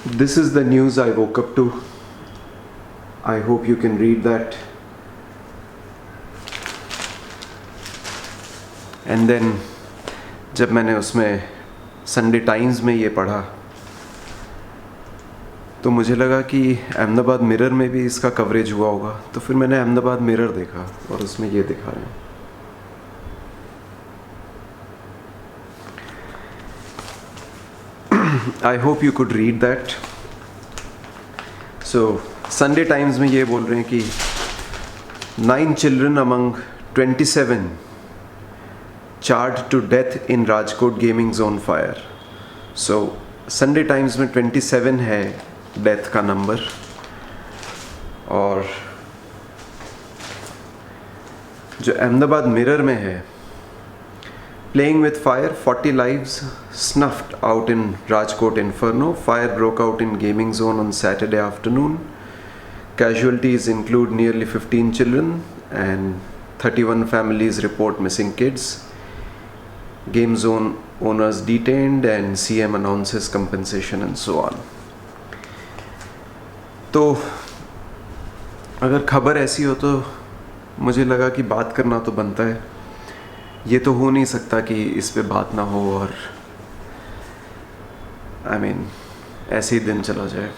This is the news I woke up to. I hope you can read that. And then जब मैंने उसमें Sunday times में ये पढ़ा तो मुझे लगा कि अहमदाबाद मिरर में भी इसका कवरेज हुआ होगा, तो फिर मैंने अहमदाबाद मिरर देखा और उसमें ये दिखा रहे हैं. I hope you could read that. So Sunday Times में ये बोल रहे हैं कि 9 children among 27 charged to death in Rajkot gaming zone fire. So Sunday Times में 27 है डेथ का नंबर. और जो अहमदाबाद मिरर में है, Playing with fire, 40 lives snuffed out in Rajkot Inferno. Fire broke out in gaming zone on Saturday afternoon. Casualties include nearly 15 children and 31 families report missing kids. Game zone owners detained and CM announces compensation and so on. तो अगर खबर ऐसी हो तो मुझे लगा कि बात करना तो बनता है. ये तो हो नहीं सकता कि इस पे बात ना हो और ऐसे ही दिन चला जाए.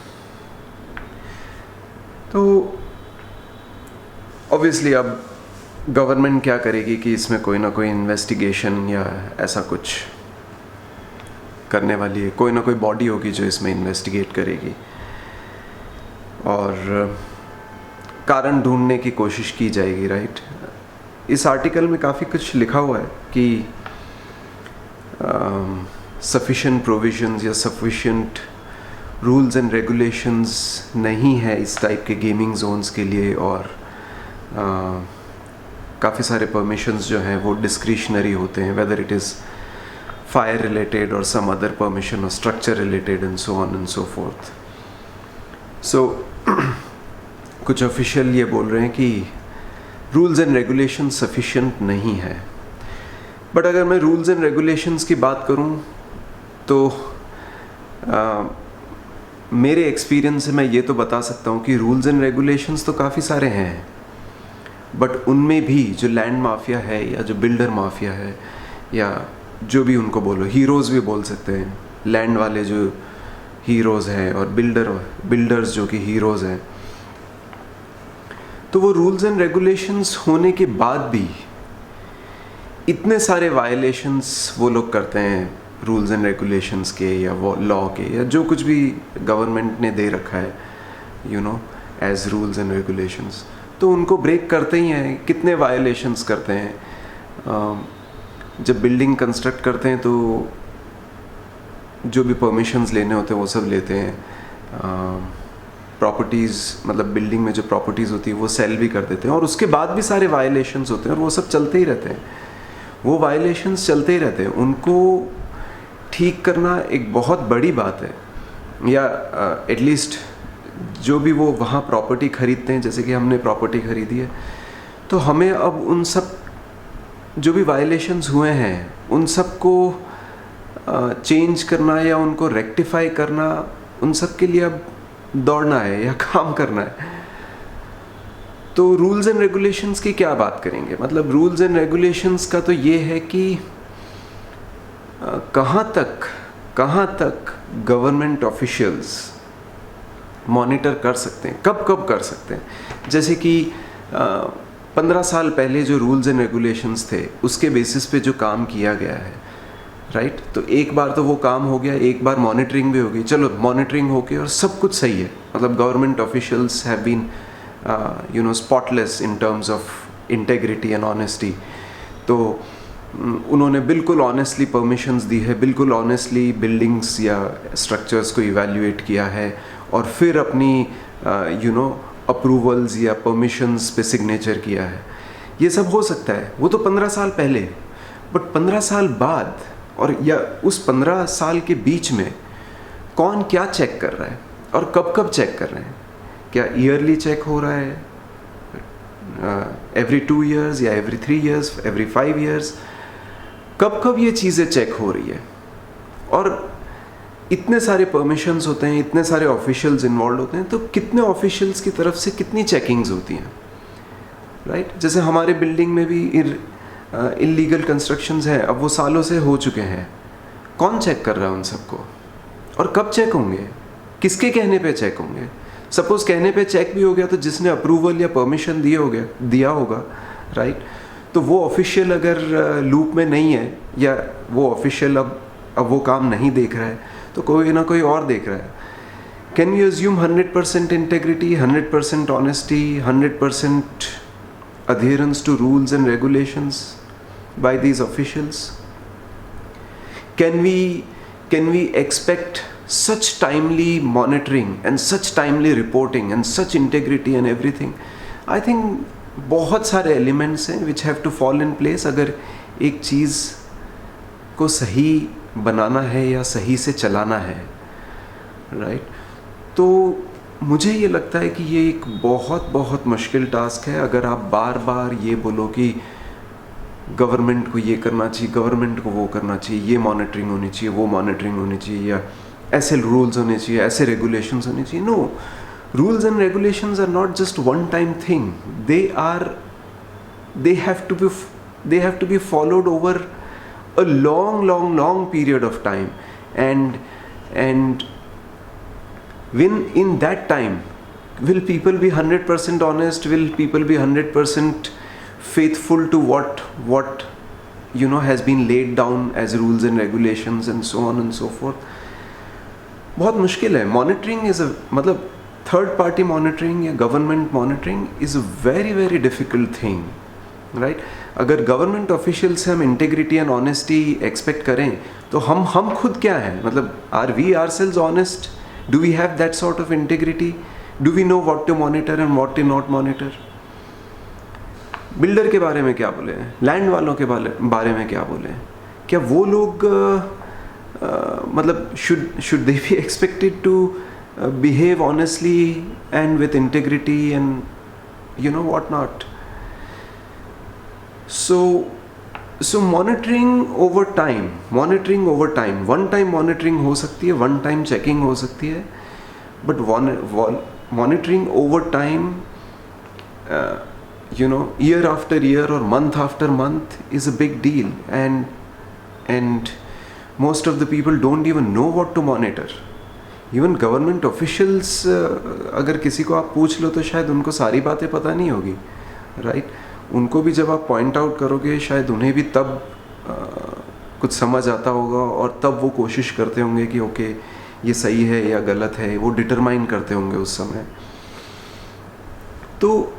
तो ऑब्वियसली अब गवर्नमेंट क्या करेगी कि इसमें कोई ना कोई इन्वेस्टिगेशन या ऐसा कुछ करने वाली है. कोई ना कोई बॉडी होगी जो इसमें इन्वेस्टिगेट करेगी और कारण ढूंढने की कोशिश की जाएगी, राइट. इस आर्टिकल में काफ़ी कुछ लिखा हुआ है कि सफिशिएंट प्रोविजंस या सफिशिएंट रूल्स एंड रेगुलेशंस नहीं है इस टाइप के गेमिंग जोन्स के लिए और काफ़ी सारे परमिशंस जो हैं वो डिस्क्रिशनरी होते हैं, whether it is fire related और सम अदर परमिशन और structure related and so on and so forth. So कुछ ऑफिशियल ये बोल रहे हैं कि रूल्स एंड रेगुलेशन सफिशिएंट नहीं है. बट अगर मैं रूल्स एंड रेगुलेशंस की बात करूं तो मेरे एक्सपीरियंस से मैं ये तो बता सकता हूं कि रूल्स एंड रेगुलेशंस तो काफ़ी सारे हैं, बट उनमें भी जो लैंड माफिया है या जो बिल्डर माफिया है या जो भी उनको बोलो, हीरोज़ भी बोल सकते हैं, लैंड वाले जो हीरोज़ हैं और बिल्डर्स जो कि हीरोज़ हैं, तो वो रूल्स एंड रेगुलेशंस होने के बाद भी इतने सारे वायलेशंस वो लोग करते हैं रूल्स एंड रेगुलेशंस के या वो लॉ के या जो कुछ भी गवर्नमेंट ने दे रखा है एज रूल्स एंड रेगुलेशंस, तो उनको ब्रेक करते ही हैं. कितने वायलेशंस करते हैं. जब बिल्डिंग कंस्ट्रक्ट करते हैं तो जो भी परमिशंस लेने होते हैं वो सब लेते हैं. प्रॉपर्टीज़ मतलब बिल्डिंग में जो प्रॉपर्टीज़ होती है वो सेल भी कर देते हैं और उसके बाद भी सारे वायलेशंस होते हैं और वो सब चलते ही रहते हैं. वो वायलेशंस चलते ही रहते हैं. उनको ठीक करना एक बहुत बड़ी बात है, या एटलीस्ट जो भी वो वहाँ प्रॉपर्टी खरीदते हैं, जैसे कि हमने प्रॉपर्टी खरीदी है, तो हमें अब उन सब जो भी वायलेशंस हुए हैं उन सब को चेंज करना या उनको रेक्टिफाई करना, उन सब के लिए अब दौड़ना है या काम करना है. तो रूल्स एंड रेगुलेशंस की क्या बात करेंगे. मतलब रूल्स एंड रेगुलेशंस का तो ये है कि कहाँ तक गवर्नमेंट ऑफिशियल्स मॉनिटर कर सकते हैं, कब कर सकते हैं. जैसे कि 15 साल पहले जो रूल्स एंड रेगुलेशंस थे उसके बेसिस पे जो काम किया गया है, राइट. तो एक बार तो वो काम हो गया, एक बार मॉनिटरिंग भी होगी, चलो मॉनिटरिंग हो गई और सब कुछ सही है. मतलब government officials have been spotless in terms of integrity and honesty. तो उन्होंने बिल्कुल ऑनेस्टली परमिशंस दी है, बिल्कुल ऑनेस्टली बिल्डिंग्स या स्ट्रक्चर्स को इवैल्यूएट किया है और फिर अपनी अप्रूवल्स या परमिशंस पे सिग्नेचर किया है. ये सब हो सकता है. वो तो 15 साल पहले, बट 15 साल बाद और या उस 15 साल के बीच में कौन क्या चेक कर रहा है और कब चेक कर रहे हैं. क्या ईयरली चेक हो रहा है, एवरी 2 years या एवरी 3 years, एवरी 5 years, कब ये चीज़ें चेक हो रही है. और इतने सारे परमिशंस होते हैं, इतने सारे ऑफिशियल्स इन्वॉल्व होते हैं, तो कितने ऑफिशियल्स की तरफ से कितनी चेकिंग्स होती हैं, राइट? जैसे हमारे बिल्डिंग में भी इलीगल कंस्ट्रक्शंस हैं, अब वो सालों से हो चुके हैं, कौन चेक कर रहा है उन सबको? और कब चेक होंगे? किसके कहने पे चेक होंगे? सपोज कहने पे चेक भी हो गया तो जिसने अप्रूवल या परमिशन दिया होगा, राइट? तो वो ऑफिशियल अगर लूप में नहीं है, या वो ऑफिशियल अब वो काम नहीं देख रहा है, तो कोई ना कोई और देख रहा है. Can we assume 100% integrity, 100% honesty, 100% adherence to rules and regulations by these officials? Can we expect such timely monitoring and such timely reporting and such integrity and everything? I think बहुत सारे elements हैं which have to fall in place अगर एक चीज़ को सही बनाना है या सही से चलाना है, right? तो मुझे ये लगता है कि ये एक बहुत बहुत मुश्किल टास्क है. अगर आप बार बार ये बोलो कि गवर्नमेंट को ये करना चाहिए, गवर्नमेंट को वो करना चाहिए, ये मॉनिटरिंग होनी चाहिए, वो मॉनिटरिंग होनी चाहिए, या ऐसे रूल्स होने चाहिए, ऐसे रेगुलेशंस होने चाहिए. No, rules and regulations are not just one time thing. they have to be followed over a long period of time, and when in that time will people be 100% honest, will people be 100% faithful to what has been laid down as rules and regulations and so on and so forth? बहुत मुश्किल है. Monitoring is मतलब third party monitoring या government monitoring is a very difficult thing, right? अगर government official से हम integrity and honesty expect करें तो हम खुद क्या हैं? मतलब are we ourselves honest? Do we have that sort of integrity? Do we know what to monitor and what to not monitor? Builder के बारे में क्या बोले, लैंड वालों के बारे में क्या बोले? क्या वो लोग मतलब should they be expected to behave honestly and with integrity and what not? So monitoring over time, one time monitoring हो सकती है, one time checking हो सकती है, but monitoring over time, year after year or month after month is a big deal, and most of the people don't even know what to monitor. Even government officials, अगर किसी को आप पूछ लो तो शायद उनको सारी बातें पता नहीं होगी, right? उनको भी जब आप पॉइंट आउट करोगे शायद उन्हें भी तब कुछ समझ आता होगा, और तब वो कोशिश करते होंगे कि ओके ये सही है या गलत है, वो डिटरमाइन करते होंगे उस समय. तो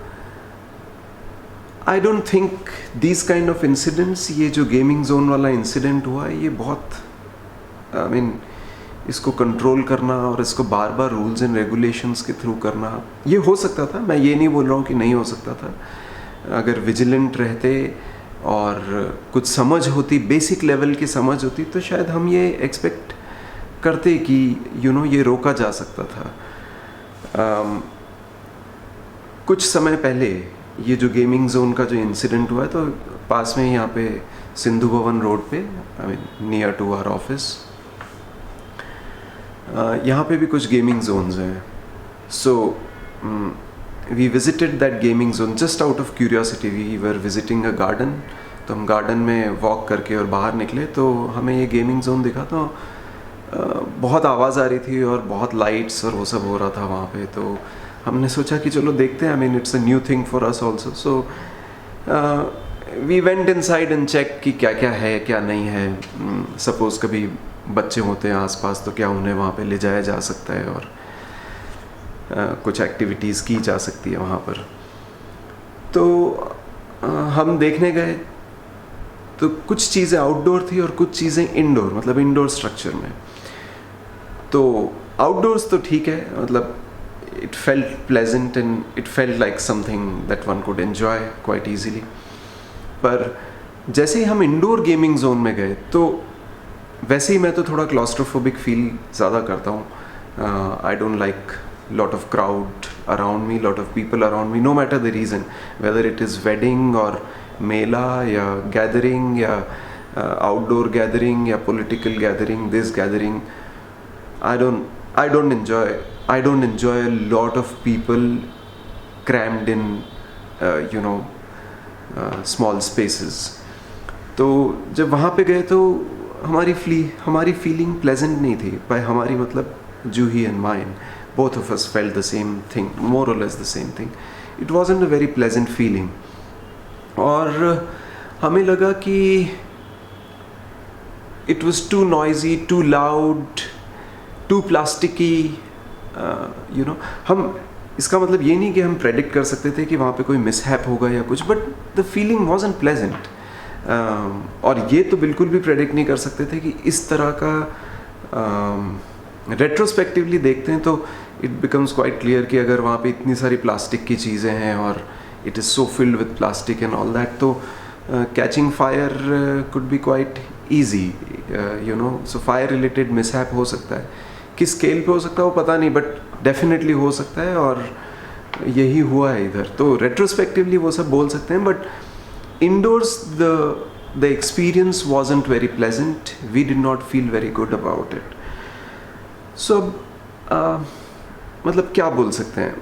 I don't think these kind of incidents, ये जो गेमिंग जोन वाला इंसिडेंट हुआ है, ये बहुत इसको कंट्रोल करना और इसको बार बार रूल्स एंड रेगुलेशंस के थ्रू करना, ये हो सकता था. मैं ये नहीं बोल रहा हूँ कि नहीं हो सकता था. अगर विजिलेंट रहते और कुछ समझ होती, बेसिक लेवल की समझ होती, तो शायद हम ये एक्सपेक्ट करते कि ये रोका जा सकता था. कुछ समय पहले ये जो गेमिंग जोन का जो इंसिडेंट हुआ है, तो पास में यहाँ पे सिंधु भवन रोड पे, नियर टू आवर ऑफिस, यहाँ पे भी कुछ गेमिंग जोन्स हैं. सो we visited that gaming zone just out of curiosity. We were visiting a garden, तो हम गार्डन में वॉक करके और बाहर निकले तो हमें ये गेमिंग जोन दिखा. तो बहुत आवाज़ आ रही थी और बहुत लाइट्स और वो सब हो रहा था वहाँ पे. तो हमने सोचा कि चलो देखते हैं, it's a new thing for us also. So we went inside and check कि क्या क्या है क्या नहीं है. सपोज़ कभी बच्चे होते हैं आसपास तो क्या उन्हें वहाँ पे ले जाया जा सकता है, और कुछ एक्टिविटीज़ की जा सकती है वहाँ पर. तो हम देखने गए तो कुछ चीज़ें आउटडोर थी और कुछ चीज़ें इंडोर, मतलब इंडोर स्ट्रक्चर में. तो आउटडोर्स तो ठीक है, मतलब it felt pleasant and it felt like something that one could enjoy quite easily. पर जैसे ही हम इंडोर गेमिंग जोन में गए तो वैसे ही मैं तो थोड़ा क्लॉस्ट्रोफोबिक फील ज़्यादा करता हूँ. I don't like lot of crowd around me, lot of people around me, no matter the reason, whether it is wedding or mela ya gathering ya outdoor gathering ya political gathering, this gathering, I don't enjoy a lot of people crammed in small spaces. तो जब वहाँ पे गए तो हमारी feeling pleasant नहीं थी. By हमारी मतलब Juhi and mine, both of us felt the same thing, more or less the same thing. It wasn't a very pleasant feeling. और हमें लगा कि it was too noisy, too loud, too plasticky. हम इसका मतलब ये नहीं कि हम प्रेडिक्ट कर सकते थे कि वहाँ पे कोई मिसहैप होगा या कुछ, but the feeling wasn't pleasant. और ये तो बिल्कुल भी प्रेडिक्ट नहीं कर सकते थे कि इस तरह का रेट्रोस्पेक्टिवली देखते हैं तो इट बिकम्स क्वाइट क्लियर कि अगर वहाँ पे इतनी सारी प्लास्टिक की चीज़ें हैं और it is so filled with plastic and all that, तो catching fire could be quite easy. So fire related mishap हो सकता है. किस स्केल पे हो सकता है वो पता नहीं, बट डेफिनेटली हो सकता है और यही हुआ है इधर. तो रेट्रोस्पेक्टिवली वो सब बोल सकते हैं, but indoors the experience wasn't very pleasant. We did not feel very good about it. So मतलब क्या बोल सकते हैं,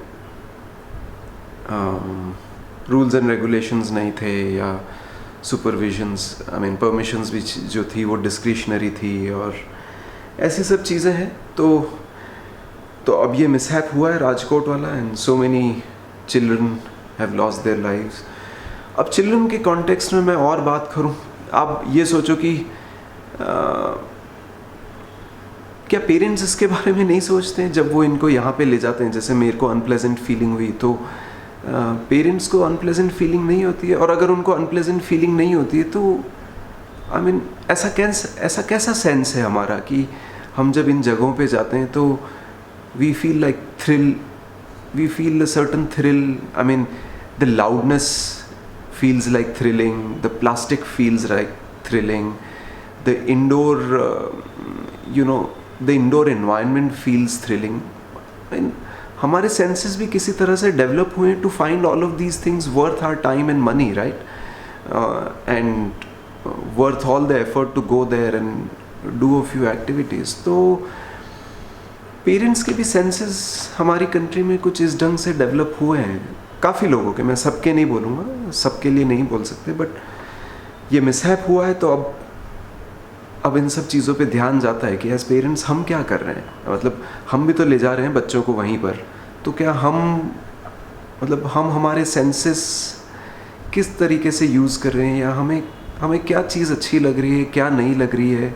रूल्स एंड रेगुलेशंस नहीं थे या सुपरविजन्स, आई मीन परमिशंस भी जो थी वो डिस्क्रिशनरी थी और ऐसी सब चीज़ें हैं. तो अब ये मिसहैप हुआ है राजकोट वाला, and so many children have lost their lives. अब चिल्ड्रन के कॉन्टेक्स्ट में मैं और बात करूं, आप ये सोचो कि क्या पेरेंट्स इसके बारे में नहीं सोचते हैं जब वो इनको यहाँ पे ले जाते हैं. जैसे मेरे को अनप्लेजेंट फीलिंग हुई तो पेरेंट्स को अनप्लेजेंट फीलिंग नहीं होती है, और अगर उनको अनप्लेजेंट फीलिंग नहीं होती है तो आई मीन ऐसा कैसा सेंस है हमारा कि हम जब इन जगहों पे जाते हैं तो we feel like thrill, we feel a certain thrill. I mean the loudness feels like thrilling, the plastic feels like thrilling, the indoor the indoor environment feels thrilling. I mean, हमारे senses भी किसी तरह से develop हुए to find all of these things worth our time and money, right? And worth all the effort to go there and do a few activities. तो parents के भी senses हमारी कंट्री में कुछ इस ढंग से डेवलप हुए हैं, काफ़ी लोगों के. मैं सबके नहीं बोलूँगा, सबके लिए नहीं बोल सकते, बट ये मिसहैप हुआ है तो अब इन सब चीज़ों पे ध्यान जाता है कि एज पेरेंट्स हम क्या कर रहे हैं. मतलब हम भी तो ले जा रहे हैं बच्चों को वहीं पर, तो क्या हम हमारे सेंसेस किस तरीके से यूज़ कर रहे हैं, या हमें क्या चीज़ अच्छी लग रही है, क्या नहीं लग रही है,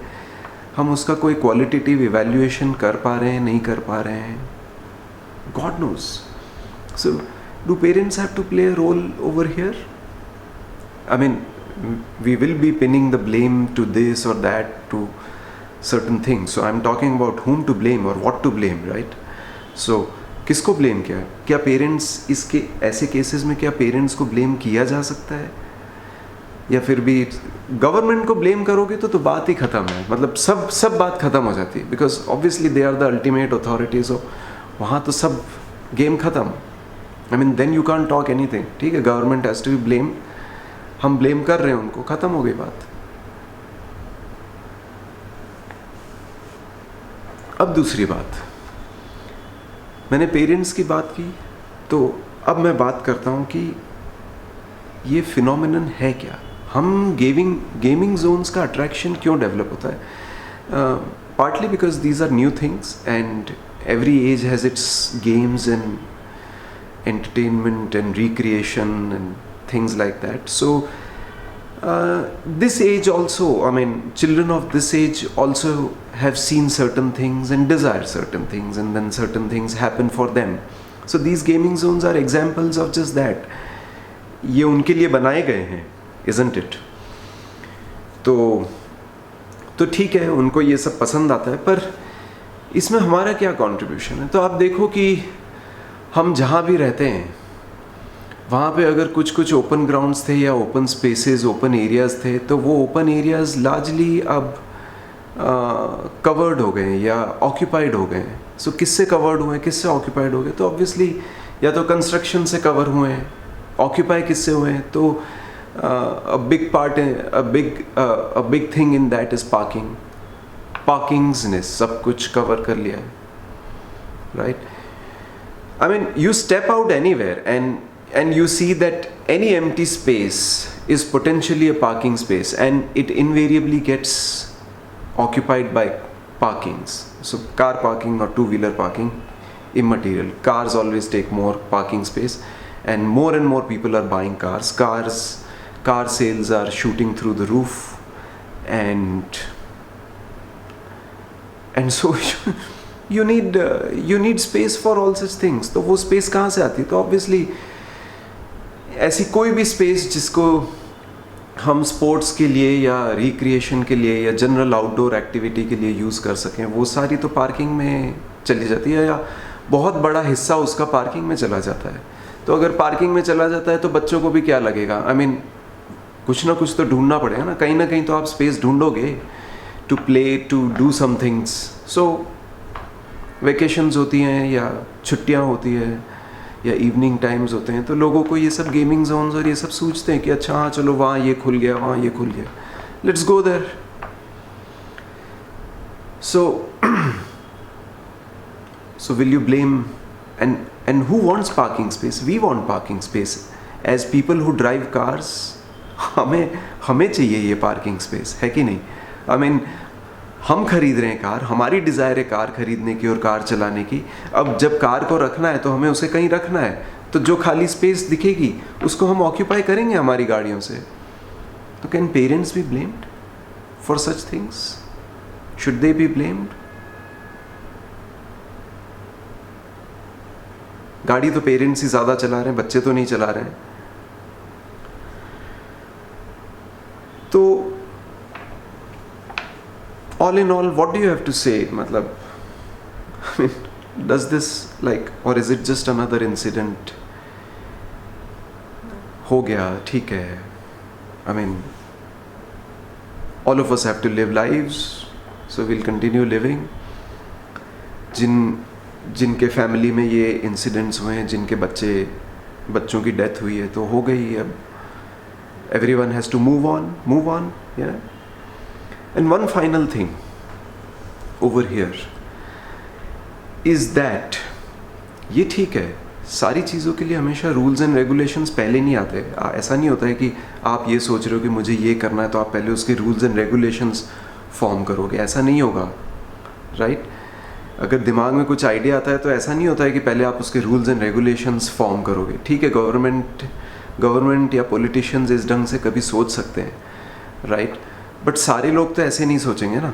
हम उसका कोई क्वालिटेटिव इवैल्यूएशन कर पा रहे हैं, नहीं कर पा रहे हैं. God knows. So do parents have to play a role over here? I mean, we will be pinning the blame to this or that, to certain things. So I'm talking about whom to blame or what to blame, right? So किसको blame किया? क्या parents इसके ऐसे cases में क्या parents को blame किया जा सकता है? या फिर भी गवर्नमेंट को blame करोगे तो बात ही ख़त्म है. मतलब सब बात ख़त्म हो जाती है, because obviously they are the ultimate authority. So वहाँ तो सब game ख़त्म. I mean, then you can't talk anything. ठीक है, government has to be blame, हम ब्लेम कर रहे हैं उनको, ख़त्म हो गई बात. अब दूसरी बात, मैंने पेरेंट्स की बात की, तो अब मैं बात करता हूँ कि ये फिनोमिनन है क्या. हम गेमिंग जोन्स का अट्रैक्शन क्यों डेवलप होता है? Partly because these are new things and every age has its games and entertainment and recreation and things like that. So this age also, I mean, children of this age also have seen certain things and desire certain things, and then certain things happen for them. So these gaming zones are examples of just that. ये उनके लिए बनाए गए हैं, isn't it? तो ठीक है, उनको ये सब पसंद आता है, पर इसमें हमारा क्या कंट्रीब्यूशन है? तो आप देखो कि हम जहाँ भी रहते हैं वहाँ पे अगर कुछ ओपन ग्राउंड्स थे या ओपन स्पेसेस, ओपन एरियाज़ थे, तो वो ओपन एरियाज़ लार्जली अब कवर्ड हो गए या ऑक्यूपाइड हो गए हैं. सो किससे कवर्ड हुए हैं, किससे ऑक्यूपाइड हो गए? तो ऑब्वियसली या तो कंस्ट्रक्शन से कवर हुए हैं. ऑक्यूपाई किससे हुए हैं? तो a big part, a big thing in that is parking. Parkings ने सब कुछ कवर कर लिया है, right? I mean, you step out anywhere and you see that any empty space is potentially a parking space, and it invariably gets occupied by parkings. So car parking or two-wheeler parking, immaterial. Cars always take more parking space, and more people are buying cars. Car sales are shooting through the roof, and so you need space for all such things. तो वो space कहाँ से आती है? तो obviously ऐसी कोई भी space जिसको हम sports के लिए या recreation के लिए या general outdoor activity के लिए use कर सकें, वो सारी तो parking में चली जाती है, या बहुत बड़ा हिस्सा उसका parking में चला जाता है. तो अगर parking में चला जाता है तो बच्चों को भी क्या लगेगा? I mean, कुछ ना कुछ तो ढूंढना पड़ेगा ना, कहीं ना कहीं तो आप space ढूंढोगे to play, to do some things. So vacations होती हैं या छुट्टियां होती है या इवनिंग टाइम्स होते हैं, तो लोगों को ये सब गेमिंग जोन्स और ये सब सोचते हैं कि अच्छा हाँ चलो वहाँ ये खुल गया, वहाँ ये खुल गया, let's go there. So will you blame, and who wants parking space? We want parking space. As people who drive cars, हमें चाहिए ये पार्किंग स्पेस, है कि नहीं? I mean, हम खरीद रहे हैं कार, हमारी डिज़ायर है कार खरीदने की और कार चलाने की. अब जब कार को रखना है तो हमें उसे कहीं रखना है, तो जो खाली स्पेस दिखेगी उसको हम ऑक्यूपाई करेंगे हमारी गाड़ियों से. तो can parents be blamed for such things? Should they be blamed? गाड़ी तो पेरेंट्स ही ज़्यादा चला रहे हैं, बच्चे तो नहीं चला रहे हैं. तो all in all, what do you have to say? मतलब, I mean, does this like, or is it just another incident? हो गया, ठीक है. I mean, all of us have to live lives, so we'll continue living. जिनके family में ये incidents हुए हैं, जिनके बच्चों की डेथ हुई है, तो हो गई. अब everyone has to move on, yeah. And one final thing over here is that ये ठीक है, सारी चीज़ों के लिए हमेशा रूल्स एंड रेगुलेशंस पहले नहीं आते. ऐसा नहीं होता है कि आप ये सोच रहे हो कि मुझे ये करना है तो आप पहले उसके रूल्स एंड रेगुलेशंस फॉर्म करोगे. ऐसा नहीं होगा, राइट? अगर दिमाग में कुछ आइडिया आता है तो ऐसा नहीं होता है कि पहले आप उसके रूल्स एंड रेगुलेशंस फॉर्म करोगे. ठीक है, गवर्नमेंट या पॉलिटिशियंस इस ढंग से कभी सोच सकते हैं, राइट? बट सारे लोग तो ऐसे नहीं सोचेंगे ना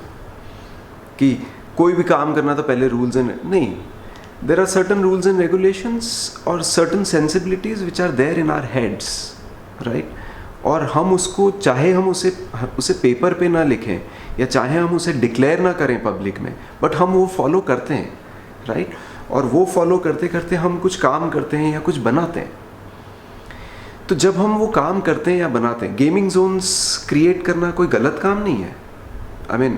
कि कोई भी काम करना तो पहले रूल्स एंड नहीं. There are certain rules and regulations और certain sensibilities which are there in our heads, right? और हम उसको, चाहे हम उसे पेपर पे ना लिखें या चाहे हम उसे डिक्लेयर ना करें पब्लिक में, बट हम वो फॉलो करते हैं, राइट? और वो फॉलो करते करते हम कुछ काम करते हैं या कुछ बनाते हैं. तो जब हम वो काम करते हैं या बनाते हैं, गेमिंग जोन्स क्रिएट करना कोई गलत काम नहीं है. I mean,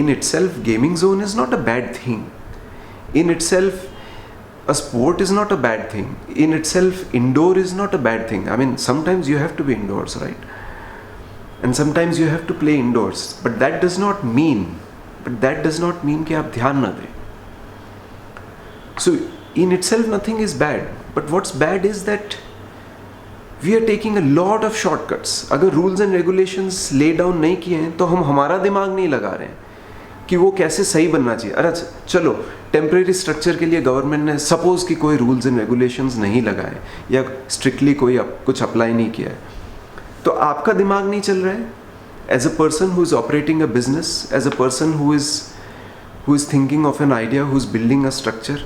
in itself, gaming zone is not a bad thing. In itself, a sport is not a bad thing. In itself, indoor is not a bad thing. I mean, sometimes you have to be indoors, right? And sometimes you have to play indoors. But that does not mean कि आप ध्यान ना दें. So, in itself, nothing is bad. But what's bad is that we are taking a lot of shortcuts. अगर rules and regulations lay down नहीं किए हैं तो हम हमारा दिमाग नहीं लगा रहे हैं कि वो कैसे सही बनना चाहिए. अरे चलो, टेम्परेरी स्ट्रक्चर के लिए गवर्नमेंट ने सपोज कि कोई रूल्स एंड रेगुलेशंस नहीं लगाए या स्ट्रिक्टली कोई कुछ अप्लाई नहीं किया है, तो आपका दिमाग नहीं चल रहा है. As a person who is operating a business, as a person who is thinking of an idea, who is building a structure,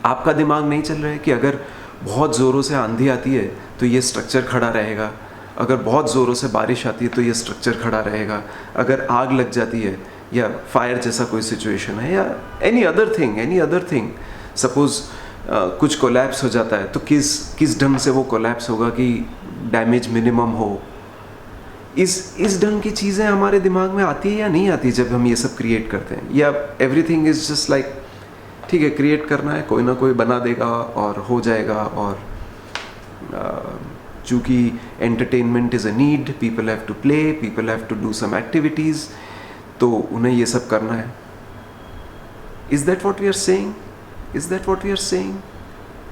आपका दिमाग नहीं चल रहा है कि अगर बहुत ज़ोरों से आंधी आती है तो ये स्ट्रक्चर खड़ा रहेगा, अगर बहुत ज़ोरों से बारिश आती है तो ये स्ट्रक्चर खड़ा रहेगा, अगर आग लग जाती है या फायर जैसा कोई सिचुएशन है या एनी अदर थिंग, सपोज कुछ कोलैप्स हो जाता है तो किस ढंग से वो कोलैप्स होगा कि डैमेज मिनिमम हो. इस ढंग की चीज़ें हमारे दिमाग में आती है या नहीं आती जब हम ये सब क्रिएट करते हैं? या एवरीथिंग इज़ जस्ट लाइक ठीक है, क्रिएट करना है, कोई ना कोई बना देगा और हो जाएगा. और चूँकि entertainment is a need, people have to play, people have to do some activities, तो उन्हें ये सब करना है. Is that what we are saying? Is that what we are saying?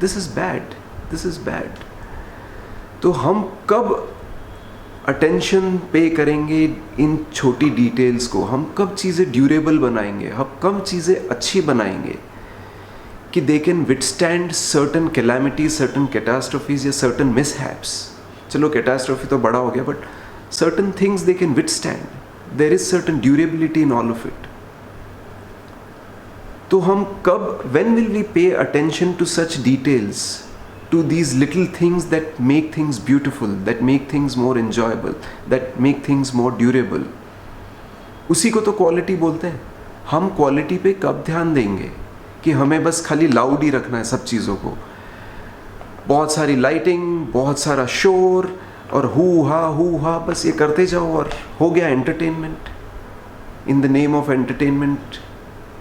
This is bad. This is bad. तो हम कब attention पे करेंगे इन छोटी डिटेल्स को, हम कब चीज़ें ड्यूरेबल बनाएंगे, हम कब चीज़ें अच्छी बनाएंगे कि they can withstand certain calamity, certain catastrophes या सर्टन मिसहैप्स. चलो कैटास्ट्रोफी तो बड़ा हो गया, but certain things they can withstand. There is certain durability in all of it. तो हम कब, when will we pay attention to such details, to these little things that make things beautiful, that make things more enjoyable, that make things more durable? उसी को तो quality बोलते हैं. हम quality पे कब ध्यान देंगे कि हमें बस खाली लाउड ही रखना है सब चीज़ों को, बहुत सारी लाइटिंग, बहुत सारा शोर और हु हा बस ये करते जाओ और हो गया entertainment. In the name of entertainment.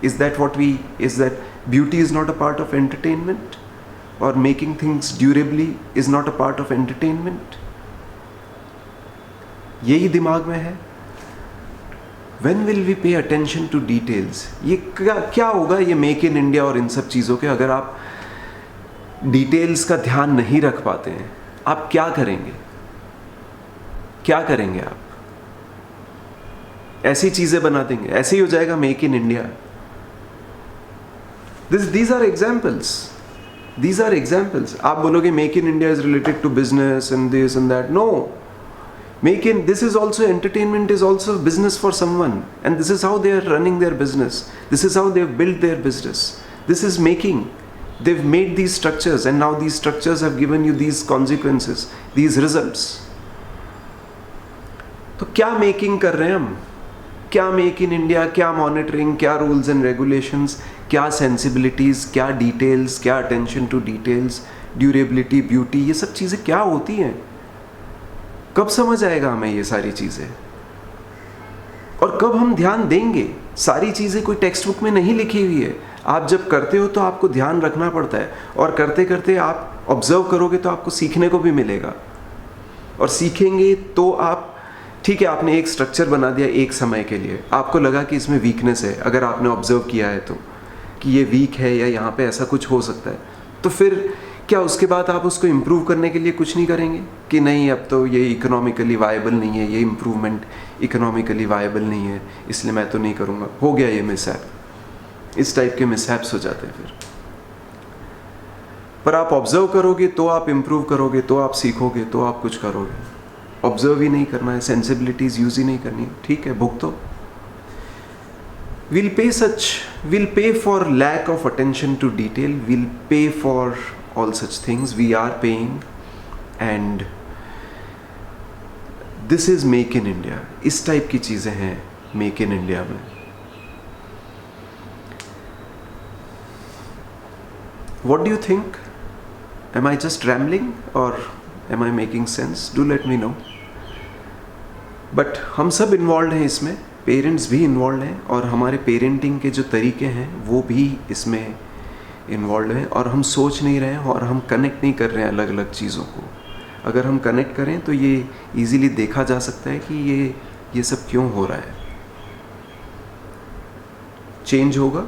Is that beauty is not a part of entertainment? Or making things durably is not a part of entertainment? यही दिमाग में है. When will we pay attention to details? ये क्या होगा ये make in India और इन सब चीज़ों के, अगर आप डिटेल्स का ध्यान नहीं रख पाते हैं, आप क्या करेंगे? क्या करेंगे आप? ऐसी चीज़ें बना देंगे, ऐसे ही हो जाएगा make in India. These are examples. These are examples. आप बोलोगे make in India is related to business and this and that. No. This is also entertainment, is also business for someone. And this is how they are running their business. This is how they have built their business. This is making. They've made these structures and now these structures have given you these consequences, these results. तो क्या making कर रहे हैं हम? क्या make in India, क्या monitoring, क्या rules and regulations, क्या सेंसिबिलिटीज़, क्या डिटेल्स, क्या attention to details, durability, beauty, ये सब चीज़ें क्या होती हैं? कब समझ आएगा हमें ये सारी चीज़ें? और कब हम ध्यान देंगे? सारी चीज़ें कोई टेक्स्ट बुक में नहीं लिखी हुई है. आप जब करते हो तो आपको ध्यान रखना पड़ता है, और करते करते आप ऑब्जर्व करोगे तो आपको सीखने को भी मिलेगा. और सीखेंगे तो आप, ठीक है, आपने एक स्ट्रक्चर बना दिया एक समय के लिए, आपको लगा कि इसमें वीकनेस है, अगर आपने ऑब्जर्व किया है तो कि ये वीक है या यहाँ पे ऐसा कुछ हो सकता है, तो फिर क्या उसके बाद आप उसको इम्प्रूव करने के लिए कुछ नहीं करेंगे कि नहीं अब तो ये इकोनॉमिकली वायबल नहीं है, ये इम्प्रूवमेंट इकोनॉमिकली वायबल नहीं है, इसलिए मैं तो नहीं करूँगा, हो गया ये मिसहैप. इस टाइप के मिसहैप्स हो जाते हैं फिर. पर आप ऑब्जर्व करोगे तो आप इम्प्रूव करोगे, तो आप सीखोगे, तो आप कुछ करोगे. ऑब्जर्व ही नहीं करना है, सेंसिबिलिटीज यूज ही नहीं करनी, ठीक है, भुगतो. we'll pay for lack of attention to detail, we'll pay for all such things, we are paying, and this is make in India. इस टाइप की चीज़ें हैं मेक इन इंडिया में. What do you think? Am I just rambling or am I making sense? Do let me know. But हम सब involve हैं इसमें, parents भी इन्वॉल्व हैं, और हमारे पेरेंटिंग के जो तरीके हैं वो भी इसमें इन्वॉल्व हैं, और हम सोच नहीं रहे हैं और हम कनेक्ट नहीं कर रहे हैं अलग अलग चीज़ों को. अगर हम कनेक्ट करें तो ये इजीली देखा जा सकता है कि ये सब क्यों हो रहा है. चेंज होगा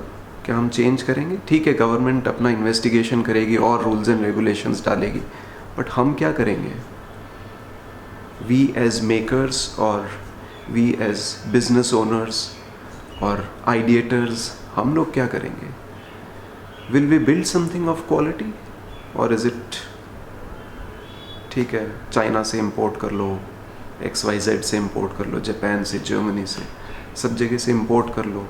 क्या? हम चेंज करेंगे, ठीक है, गवर्नमेंट अपना इन्वेस्टिगेशन करेगी और रूल्स एंड रेगुलेशंस डालेगी, बट हम क्या करेंगे? We as makers or we as business owners or ideators, हम लोग क्या करेंगे? Will we build something of quality or is it, ठीक है, चाइना से इंपोर्ट कर लो, XYZ से इंपोर्ट कर लो, जापान से, जर्मनी से, सब जगह से इंपोर्ट कर लो,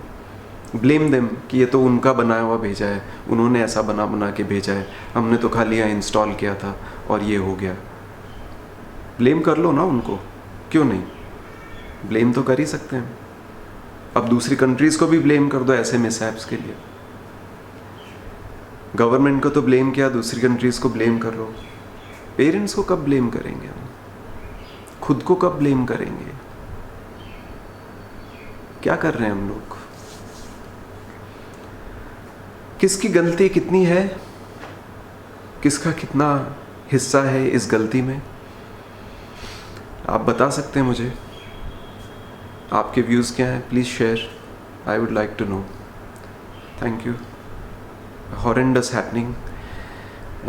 ब्लेम देम कि ये तो उनका बनाया हुआ भेजा है, उन्होंने ऐसा बना के भेजा है, हमने तो खाली यहाँ इंस्टॉल किया था और ये हो गया. ब्लेम कर लो ना उनको, क्यों नहीं? ब्लेम तो कर ही सकते हैं. अब दूसरी कंट्रीज़ को भी ब्लेम कर दो ऐसे मिसहैप्स के लिए. गवर्नमेंट को तो ब्लेम किया, दूसरी कंट्रीज़ को ब्लेम कर लो. पेरेंट्स को कब ब्लेम करेंगे हम? खुद को कब ब्लेम करेंगे? क्या कर रहे हैं हम लोग? किसकी गलती कितनी है? किसका कितना हिस्सा है इस गलती में? आप बता सकते हैं मुझे. आपके व्यूज़ क्या हैं, please share, I would like to know. Thank you. Horrendous happening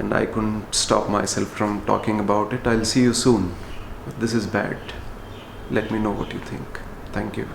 and I couldn't stop myself from talking about it. I'll see you soon. This is bad. Let me know what you think. Thank you.